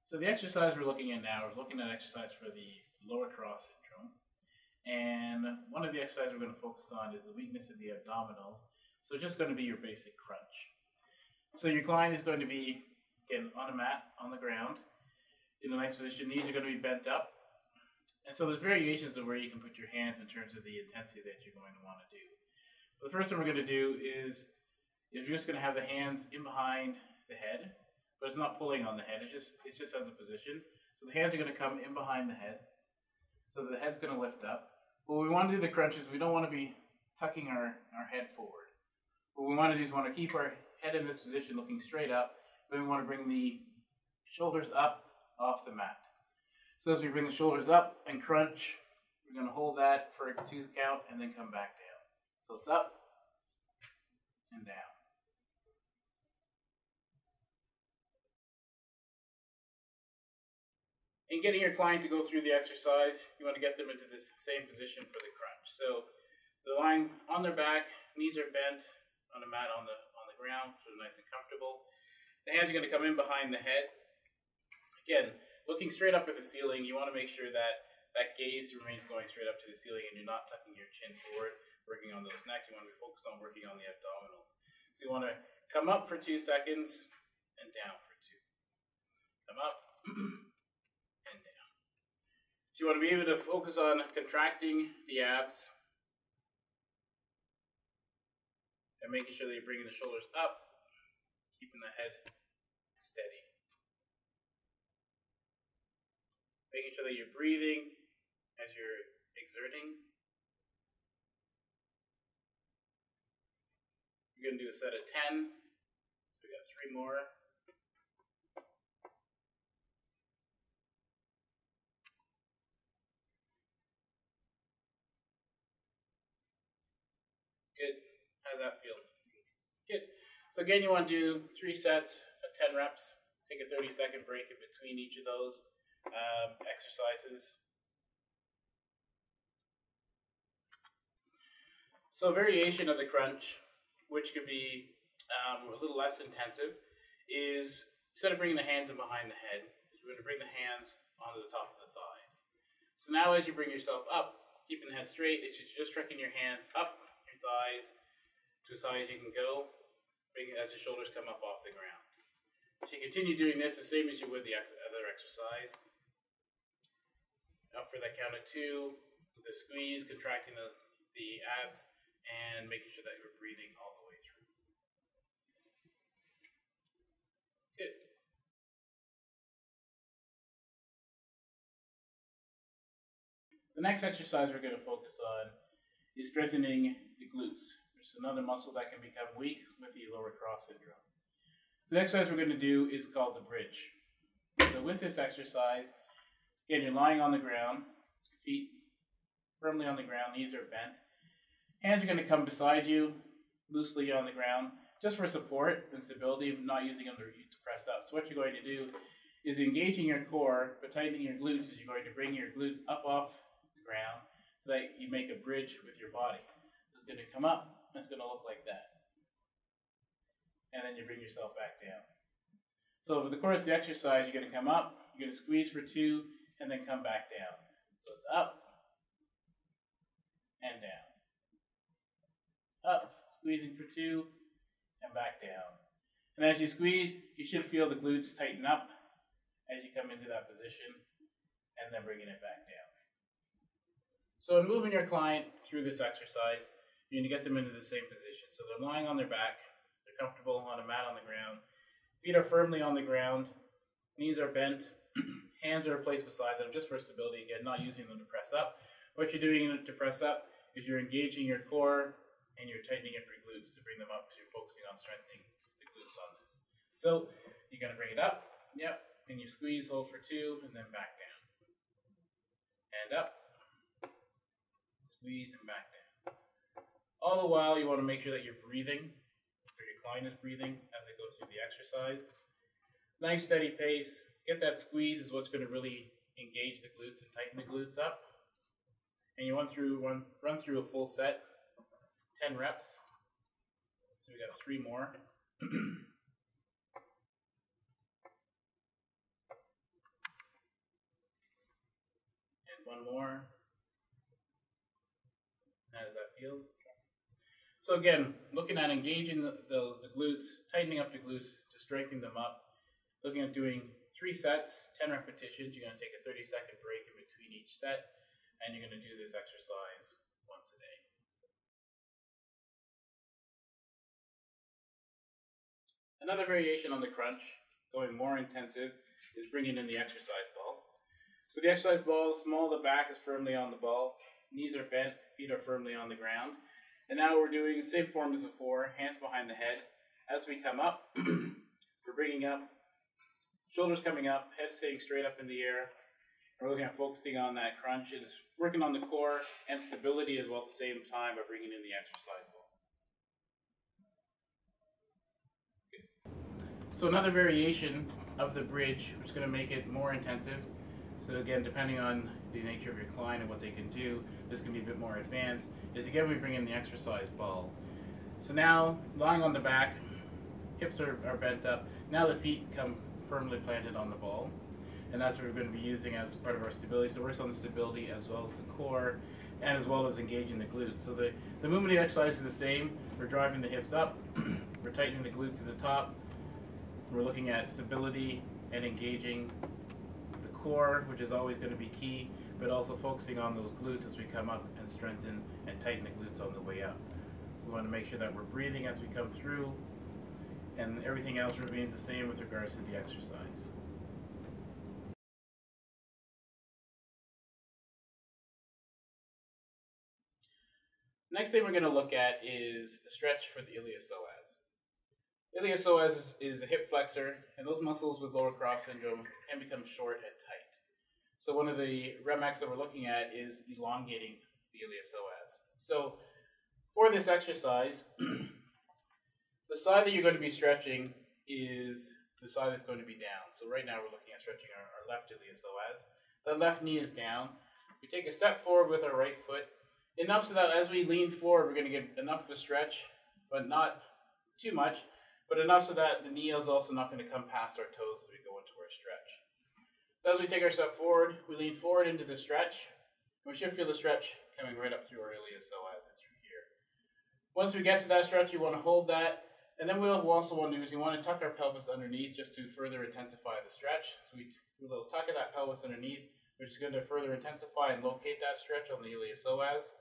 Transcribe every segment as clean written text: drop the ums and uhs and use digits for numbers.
So the exercise we're looking at now is looking at exercise for the lower cross syndrome. And one of the exercises we're going to focus on is the weakness of the abdominals. So it's just going to be your basic crunch. So your client is going to be, again, on a mat, on the ground, in a nice position. Knees are going to be bent up. And so there's variations of where you can put your hands in terms of the intensity that you're going to want to do. But the first thing we're going to do is you're just going to have the hands in behind the head, but it's not pulling on the head. It's just as a position. So the hands are going to come in behind the head. So the head's going to lift up. What we want to do the crunch is we don't want to be tucking our head forward. What we want to do is we want to keep our head in this position looking straight up. Then we want to bring the shoulders up off the mat. So as we bring the shoulders up and crunch, we're going to hold that for a 2 count and then come back down. So it's up and down. In getting your client to go through the exercise, you want to get them into this same position for the crunch. So they're lying on their back, knees are bent on a mat on the ground, so they're nice and comfortable. The hands are going to come in behind the head. Again, looking straight up at the ceiling, you want to make sure that that gaze remains going straight up to the ceiling and you're not tucking your chin forward, working on those necks. You want to be focused on working on the abdominals. So you want to come up for 2 seconds and down for 2. Come up and down. So you want to be able to focus on contracting the abs and making sure that you're bringing the shoulders up, keeping the head steady. Making sure that you're breathing as you're exerting. You're going to do a set of 10. So we got 3 more. Good. How does that feel? Good. So again, you want to do 3 sets of 10 reps. Take a 30-second break in between each of those exercises. So variation of the crunch, which could be a little less intensive, is instead of bringing the hands in behind the head, we're going to bring the hands onto the top of the thighs. So now as you bring yourself up, keeping the head straight, it's just trekking your hands up your thighs to as high as you can go, as the shoulders come up off the ground. So you continue doing this the same as you would the other exercise. Up for that count of 2, with the squeeze, contracting the abs, and making sure that you're breathing all the way through. Good. The next exercise we're going to focus on is strengthening the glutes, which is another muscle that can become weak with the lower cross syndrome. So the exercise we're going to do is called the bridge. So with this exercise, again, you're lying on the ground, feet firmly on the ground, knees are bent. Hands are going to come beside you, loosely on the ground, just for support and stability, not using them to press up. So what you're going to do is engaging your core, but tightening your glutes, is you're going to bring your glutes up off the ground so that you make a bridge with your body. It's going to come up, and it's going to look like that. And then you bring yourself back down. So over the course of the exercise, you're going to come up, you're going to squeeze for 2, and then come back down. So it's up and down. Up, squeezing for 2, and back down. And as you squeeze, you should feel the glutes tighten up as you come into that position, and then bringing it back down. So in moving your client through this exercise, you're going to get them into the same position. So they're lying on their back, they're comfortable on a mat on the ground, feet are firmly on the ground, knees are bent, hands are placed beside them just for stability, again, not using them to press up. What you're doing to press up is you're engaging your core and you're tightening up your glutes to bring them up, so you're focusing on strengthening the glutes on this. So you're going to bring it up, yep, and you squeeze, hold for 2, and then back down. And up, squeeze, and back down. All the while, you want to make sure that you're breathing, or your client is breathing as they go through the exercise. Nice steady pace. Get that squeeze is what's going to really engage the glutes and tighten the glutes up. And you run through a full set, 10 reps. So we got 3 more. one more. How does that feel? So again, looking at engaging the glutes, tightening up the glutes to strengthen them up. Looking at doing 3 sets, 10 repetitions. You're going to take a 30-second break in between each set, and you're going to do this exercise once a day. Another variation on the crunch, going more intensive, is bringing in the exercise ball. With the exercise ball, small, the back is firmly on the ball, knees are bent, feet are firmly on the ground. And now we're doing the same form as before, hands behind the head. As we come up, we're bringing up, shoulders coming up, head staying straight up in the air. And we're looking at focusing on that crunch. It's working on the core and stability as well at the same time by bringing in the exercise ball. So another variation of the bridge, which is going to make it more intensive. So again, depending on the nature of your client and what they can do, this can be a bit more advanced, is again we bring in the exercise ball. So now, lying on the back, hips are bent up. Now the feet come firmly planted on the ball. And that's what we're going to be using as part of our stability. So it works on the stability as well as the core, and as well as engaging the glutes. So the movement of the exercise is the same. We're driving the hips up, we're tightening the glutes at the top. We're looking at stability and engaging the core, which is always going to be key, but also focusing on those glutes as we come up and strengthen and tighten the glutes on the way up. We want to make sure that we're breathing as we come through, and everything else remains the same with regards to the exercise. Next thing we're going to look at is a stretch for the iliopsoas. Iliopsoas is a hip flexor, and those muscles with lower cross syndrome can become short and tight. So one of the remex that we're looking at is elongating the iliopsoas. So for this exercise, the side that you're going to be stretching is the side that's going to be down. So right now we're looking at stretching our left iliopsoas. So the left knee is down. We take a step forward with our right foot, enough so that as we lean forward, we're going to get enough of a stretch, but not too much, but enough so that the knee is also not going to come past our toes as we go into our stretch. So as we take our step forward, we lean forward into the stretch. We should feel the stretch coming right up through our iliopsoas and through here. Once we get to that stretch, you want to hold that, and then what we'll also want to do is you want to tuck our pelvis underneath just to further intensify the stretch. So we do a little tuck of that pelvis underneath, which is going to further intensify and locate that stretch on the iliopsoas.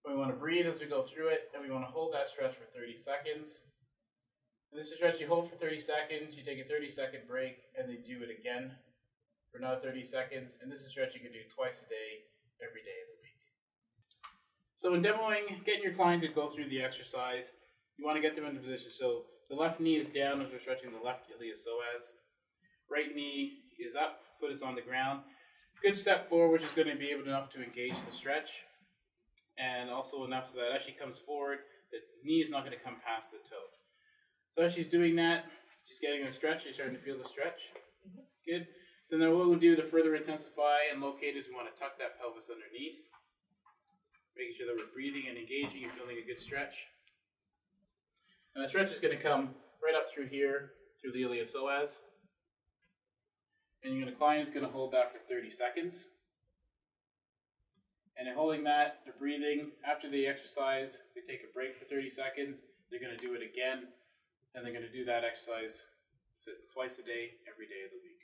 We want to breathe as we go through it, and we want to hold that stretch for 30 seconds. And this is a stretch you hold for 30 seconds, you take a 30-second break, and then do it again for another 30 seconds. And this is a stretch you can do twice a day, every day of the week. So when demoing, getting your client to go through the exercise, you want to get them into position. So the left knee is down as we're stretching the left iliopsoas. Right knee is up, foot is on the ground. Good step forward, which is going to be able enough to engage the stretch, and also enough so that as she comes forward, the knee is not going to come past the toe. So as she's doing that, she's getting the stretch. She's starting to feel the stretch. Good. So then what we'll do to further intensify and locate is we want to tuck that pelvis underneath, making sure that we're breathing and engaging and feeling a good stretch. And the stretch is going to come right up through here, through the iliopsoas. And the client is going to hold that for 30 seconds. And in holding that, they're breathing. After the exercise, they take a break for 30 seconds. They're going to do it again. And they're going to do that exercise twice a day, every day of the week.